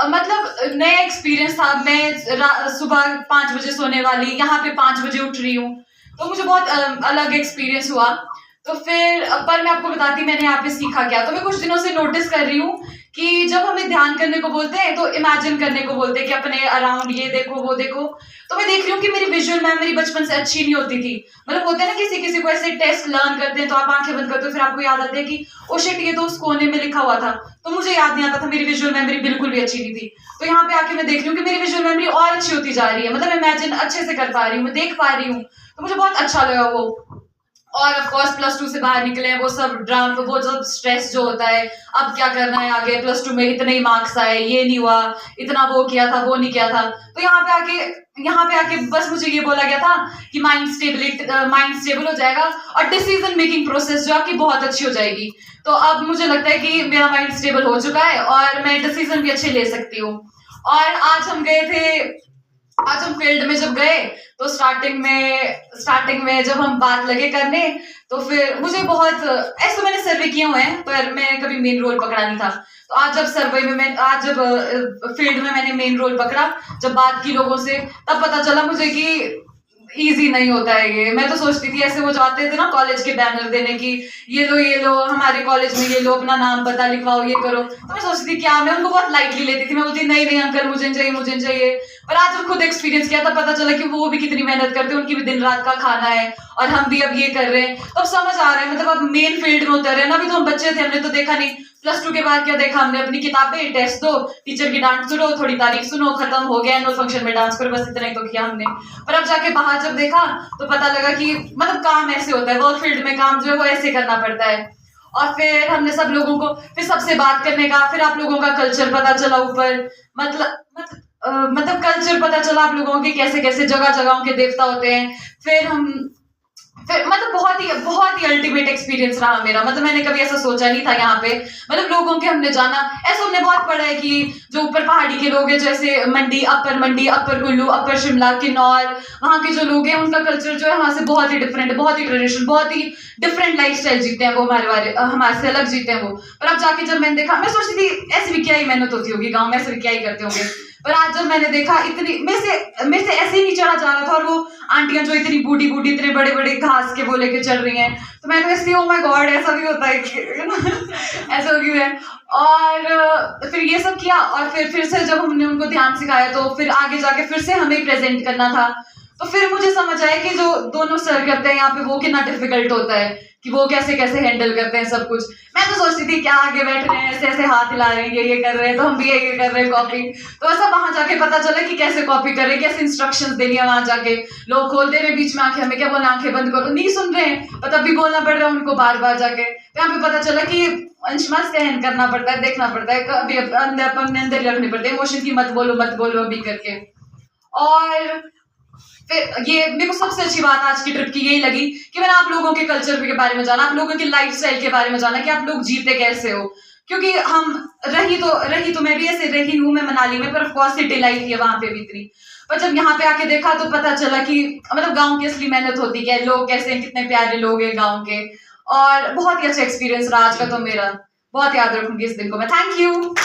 मतलब नया एक्सपीरियंस था। मैं सुबह 5 बजे सोने वाली, यहाँ पे 5 बजे उठ रही हूँ, तो मुझे बहुत अलग एक्सपीरियंस हुआ। तो फिर पर मैं आपको बताती मैंने यहाँ पे सीखा क्या। तो मैं कुछ दिनों से नोटिस कर रही हूँ कि जब हमें ध्यान करने को बोलते हैं तो इमेजिन करने को बोलते हैं कि अपने अराउंड ये देखो वो देखो। तो मैं देख रही हूँ कि मेरी विजुअल मेमोरी बचपन से अच्छी नहीं होती थी। मतलब होता है ना किसी किसी को ऐसे टेस्ट लर्न करते हैं तो आप आंखें बंद करते हो, फिर आपको याद आता है कि ओ शिट ये तो उस कोने में लिखा हुआ था। तो मुझे याद नहीं आता था, मेरी विजुअल मेमोरी बिल्कुल भी अच्छी नहीं थी। तो यहाँ पे आके मैं देख रही हूँ कि मेरी विजुअल मेमोरी और अच्छी होती जा रही है। मतलब इमेजिन अच्छे से कर पा रही हूँ, मैं देख पा रही हूँ। तो मुझे बहुत अच्छा लगा वो। और ऑफ कोर्स +2 से बाहर निकले हैं, वो सब ड्रामा, वो सब स्ट्रेस जो होता है, अब क्या करना है आगे, +2 में इतने ही मार्क्स आए, ये नहीं हुआ, इतना वो किया था वो नहीं किया था। तो यहाँ पे आके बस मुझे ये बोला गया था कि माइंड स्टेबल हो जाएगा और डिसीजन मेकिंग प्रोसेस जो आपकी बहुत अच्छी हो जाएगी। तो अब मुझे लगता है कि मेरा माइंड स्टेबल हो चुका है और मैं डिसीजन भी अच्छे ले सकती हूँ। और आज हम फील्ड में जब गए तो स्टार्टिंग में जब हम बात लगे करने, तो फिर मुझे बहुत ऐसे तो मैंने सर्वे किए हुए हैं पर मैंने कभी मेन रोल पकड़ा नहीं था। तो आज जब फील्ड में मैंने मेन रोल पकड़ा, जब बात की लोगों से, तब पता चला मुझे कि इजी नहीं होता है ये। मैं तो सोचती थी ऐसे वो जाते थे ना कॉलेज के बैनर देने की, ये लो हमारे कॉलेज में, ये लो अपना नाम पता लिखवाओ, ये करो। तो मैं सोचती थी क्या, मैं उनको बहुत लाइटली लेती थी। मैं बोलती नहीं नहीं अंकल मुझे चाहिए। पर आज जब खुद एक्सपीरियंस किया तब पता चला कि वो भी कितनी मेहनत करते हैं, उनकी भी दिन रात का खाना है और हम भी अब ये कर रहे हैं। तो अब समझ आ रहा है, मतलब अब मेन फील्ड में उतर रहे हैं ना। अभी तो हम बच्चे थे, हमने तो देखा नहीं। +2 के बाद क्या देखा हमने, अपनी किताबें, टेस्ट दो, टीचर की डांट सुनो, थोड़ी तारीफ सुनो, खत्म हो गया, एनुअल फंक्शन में डांस करो, बस इतना ही तो किया हमने। पर अब जाके बाहर जब देखा तो पता लगा कि मतलब काम ऐसे होता है, वर्क फील्ड में काम जो है वो ऐसे करना पड़ता है। और फिर हमने सब लोगों को, फिर सबसे बात करने का, फिर आप लोगों का कल्चर पता चला ऊपर, मतलब कल्चर पता चला आप लोगों के, कैसे कैसे जगहों के देवता होते हैं। फिर मतलब बहुत ही अल्टीमेट एक्सपीरियंस रहा मेरा। मतलब मैंने कभी ऐसा सोचा नहीं था यहाँ पे, मतलब लोगों के हमने जाना, ऐसा हमने बहुत पढ़ा है कि जो ऊपर पहाड़ी के लोग हैं, जैसे मंडी, अपर कुल्लू, अपर शिमला, किन्नौर, वहाँ के जो लोग हैं उनका कल्चर जो है वहाँ से बहुत ही डिफरेंट है, बहुत ही ट्रेडिशनल, बहुत ही डिफरेंट लाइफ स्टाइल जीते हैं वो, हमारे से अलग जीते हैं वो। पर अब जाके जब मैंने देखा, मैं सोचती थी ऐसे भी क्या ही मेहनत होती होगी गाँव में, ऐसे भी क्या ही करते होंगे। पर आज जब मैंने देखा, इतनी मेरे से ऐसे ही नहीं चढ़ा जा रहा था, और वो आंटियां जो इतनी बूढ़ी इतने बड़े बड़े घास के वो लेके चल रही हैं, तो मैंने ऐसे, ओ माय गॉड ऐसा भी होता है ऐसा हो गया है। और फिर ये सब किया, और फिर से जब हमने उनको ध्यान सिखाया तो फिर आगे जाके फिर से हमें प्रेजेंट करना था। तो फिर मुझे समझ आया कि जो दोनों सर करते हैं यहाँ पे वो कितना डिफिकल्ट होता है, कि वो कैसे कैसे हैंडल करते हैं सब कुछ। मैं तो सोचती थी क्या आगे बैठ रहे हैं, ऐसे ऐसे हाथ हिला रहे हैं, ये कर रहे हैं, तो हम भी ये कर रहे हैं कॉपी। तो ऐसा वहां जाके पता चला कि कैसे कॉपी कर रहे हैं, कैसे इंस्ट्रक्शंस देनी है। वहां जाके लोग खोल दे रहे बीच में आंखें, हमें क्या बोलना, आंखें बंद करो, नहीं सुन रहे हैं, पर तब भी बोलना पड़ रहा है उनको बार बार जाके। तो यहाँ पे पता चला कि अंशमा सहन करना पड़ता है, देखना पड़ता है, कभी अंदर रखनी पड़ती है इमोशन की, मत बोलो अभी करके। और फिर ये मेरे को सबसे अच्छी बात आज की ट्रिप की यही लगी कि मैंने आप लोगों के कल्चर के बारे में जाना, आप लोगों की लाइफस्टाइल के बारे में जाना, कि आप लोग जीते कैसे हो। क्योंकि हम रही तो मैं भी ऐसे रही हूँ, मैं मनाली में, पर ऑफ कोर्स सिटी लाइफ है वहां पे भी इतनी। पर जब यहाँ पे आके देखा तो पता चला कि मतलब गाँव की असली मेहनत होती है, लोग कैसे हैं, कितने प्यारे लोग हैं गाँव के। और बहुत ही अच्छा एक्सपीरियंस रहा आज का तो मेरा, बहुत याद रखूंगी इस दिन को मैं। Thank you.